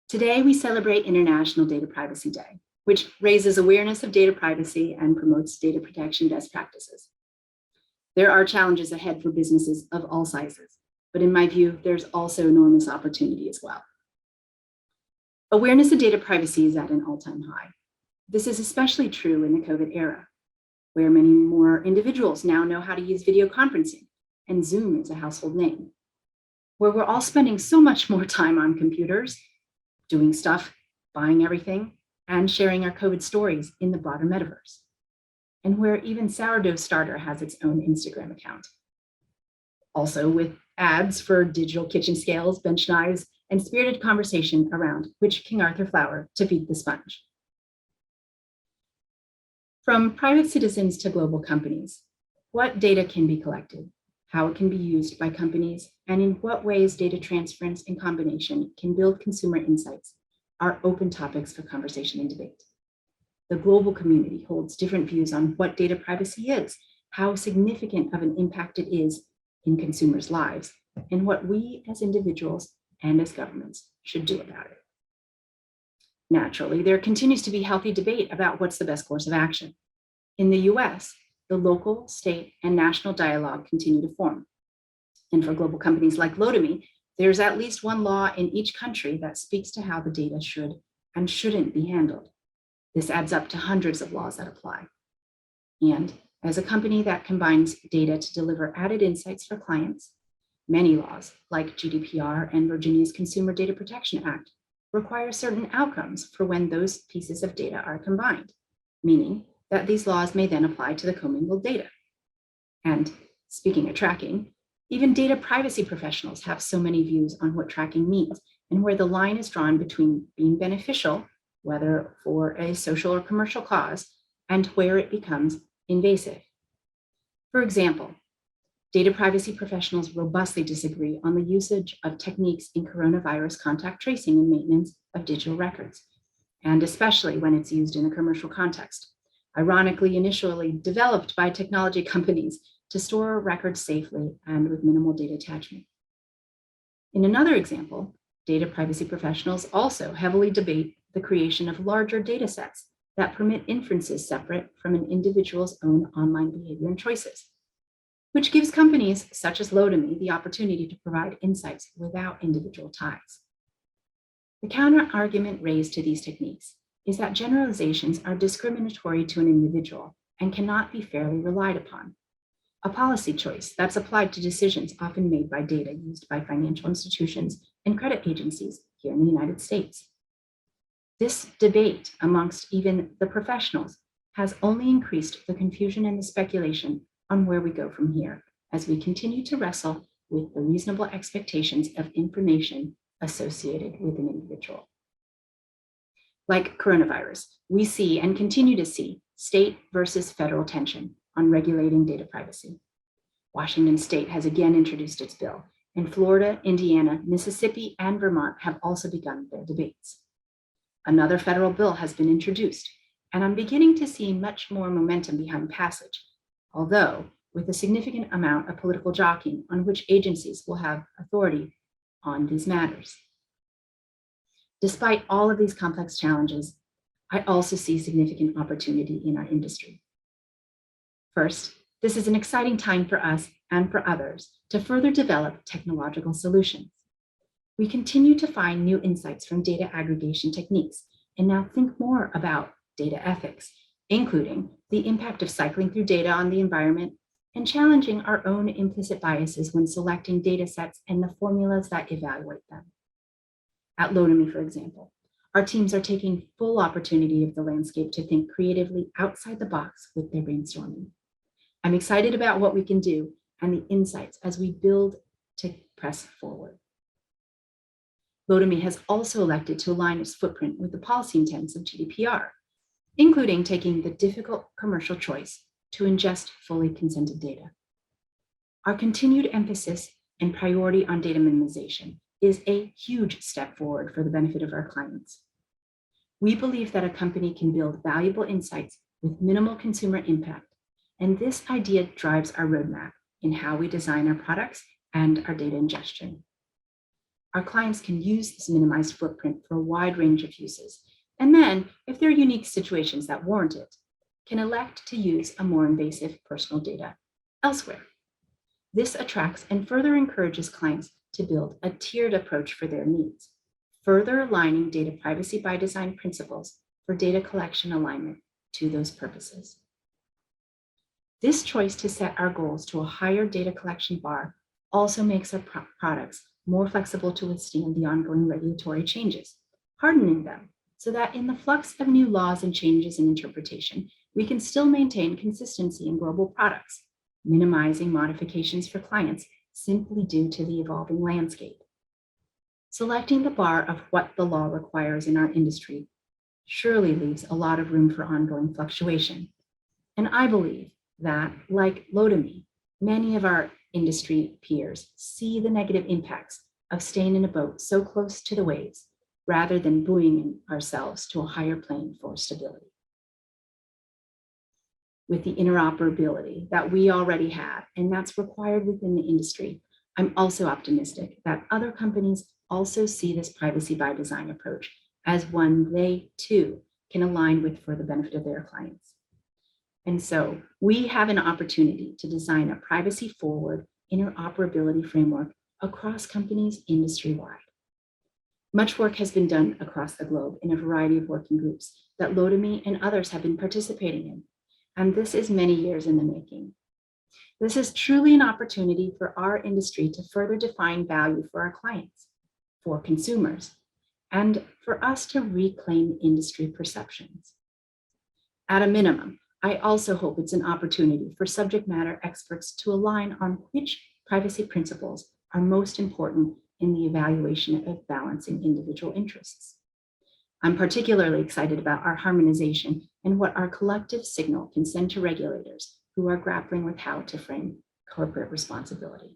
Today, we celebrate International Data Privacy Day, which raises awareness of data privacy and promotes data protection best practices. There are challenges ahead for businesses of all sizes, but in my view, there's also enormous opportunity as well. Awareness of data privacy is at an all-time high. This is especially true in the COVID era, where many more individuals now know how to use video conferencing, and Zoom is a household name, where we're all spending so much more time on computers, doing stuff, buying everything, and sharing our COVID stories in the broader metaverse, and where even Sourdough Starter has its own Instagram account. Also with ads for digital kitchen scales, bench knives, and spirited conversation around which King Arthur flower to feed the sponge. From private citizens to global companies, what data can be collected, how it can be used by companies, and in what ways data transference and combination can build consumer insights are open topics for conversation and debate. The global community holds different views on what data privacy is, how significant of an impact it is in consumers' lives, and what we as individuals and as governments should do about it. Naturally, there continues to be healthy debate about what's the best course of action. In the US, the local, state, and national dialogue continue to form. And for global companies like Lotame, there's at least one law in each country that speaks to how the data should and shouldn't be handled. This adds up to hundreds of laws that apply. And as a company that combines data to deliver added insights for clients, many laws, like GDPR and Virginia's Consumer Data Protection Act, require certain outcomes for when those pieces of data are combined, meaning that these laws may then apply to the commingled data. And speaking of tracking, even data privacy professionals have so many views on what tracking means and where the line is drawn between being beneficial, whether for a social or commercial cause, and where it becomes invasive. For example, data privacy professionals robustly disagree on the usage of techniques in coronavirus contact tracing and maintenance of digital records, and especially when it's used in a commercial context. Ironically, initially developed by technology companies to store records safely and with minimal data attachment. In another example, data privacy professionals also heavily debate the creation of larger data sets that permit inferences separate from an individual's own online behavior and choices, which gives companies such as Lotame the opportunity to provide insights without individual ties. The counter argument raised to these techniques is that generalizations are discriminatory to an individual and cannot be fairly relied upon, a policy choice that's applied to decisions often made by data used by financial institutions and credit agencies here in the United States. This debate amongst even the professionals has only increased the confusion and the speculation on where we go from here as we continue to wrestle with the reasonable expectations of information associated with an individual. Like coronavirus, we see and continue to see state versus federal tension on regulating data privacy. Washington State has again introduced its bill, and Florida, Indiana, Mississippi, and Vermont have also begun their debates. Another federal bill has been introduced, and I'm beginning to see much more momentum behind passage, although with a significant amount of political jockeying on which agencies will have authority on these matters. Despite all of these complex challenges, I also see significant opportunity in our industry. First, this is an exciting time for us and for others to further develop technological solutions. We continue to find new insights from data aggregation techniques and now think more about data ethics, including the impact of cycling through data on the environment and challenging our own implicit biases when selecting data sets and the formulas that evaluate them. At Lotame, for example, our teams are taking full opportunity of the landscape to think creatively outside the box with their brainstorming. I'm excited about what we can do and the insights as we build to press forward. Lotame has also elected to align its footprint with the policy intents of GDPR, including taking the difficult commercial choice to ingest fully consented data. Our continued emphasis and priority on data minimization is a huge step forward for the benefit of our clients. We believe that a company can build valuable insights with minimal consumer impact, and this idea drives our roadmap in how we design our products and our data ingestion. Our clients can use this minimized footprint for a wide range of uses. And then, if there are unique situations that warrant it, can elect to use a more invasive personal data elsewhere. This attracts and further encourages clients to build a tiered approach for their needs, further aligning data privacy by design principles for data collection alignment to those purposes. This choice to set our goals to a higher data collection bar also makes our products more flexible to withstand the ongoing regulatory changes, hardening them so that in the flux of new laws and changes in interpretation, we can still maintain consistency in global products, minimizing modifications for clients simply due to the evolving landscape. Selecting the bar of what the law requires in our industry surely leaves a lot of room for ongoing fluctuation. And I believe that, like Lotame, many of our industry peers see the negative impacts of staying in a boat so close to the waves rather than buoying ourselves to a higher plane for stability. With the interoperability that we already have and that's required within the industry, I'm also optimistic that other companies also see this privacy by design approach as one they too can align with for the benefit of their clients. And so we have an opportunity to design a privacy forward interoperability framework across companies industry-wide. Much work has been done across the globe in a variety of working groups that Lotame and others have been participating in. And this is many years in the making. This is truly an opportunity for our industry to further define value for our clients, for consumers, and for us to reclaim industry perceptions. At a minimum, I also hope it's an opportunity for subject matter experts to align on which privacy principles are most important in the evaluation of balancing individual interests. I'm particularly excited about our harmonization and what our collective signal can send to regulators who are grappling with how to frame corporate responsibility.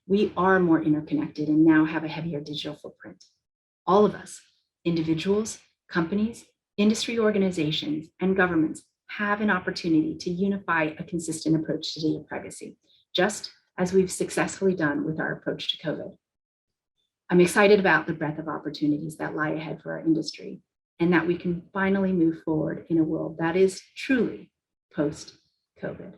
We are more interconnected and now have a heavier digital footprint. All of us, individuals, companies, industry organizations, and governments have an opportunity to unify a consistent approach to data privacy, just as we've successfully done with our approach to COVID. I'm excited about the breadth of opportunities that lie ahead for our industry and that we can finally move forward in a world that is truly post-COVID.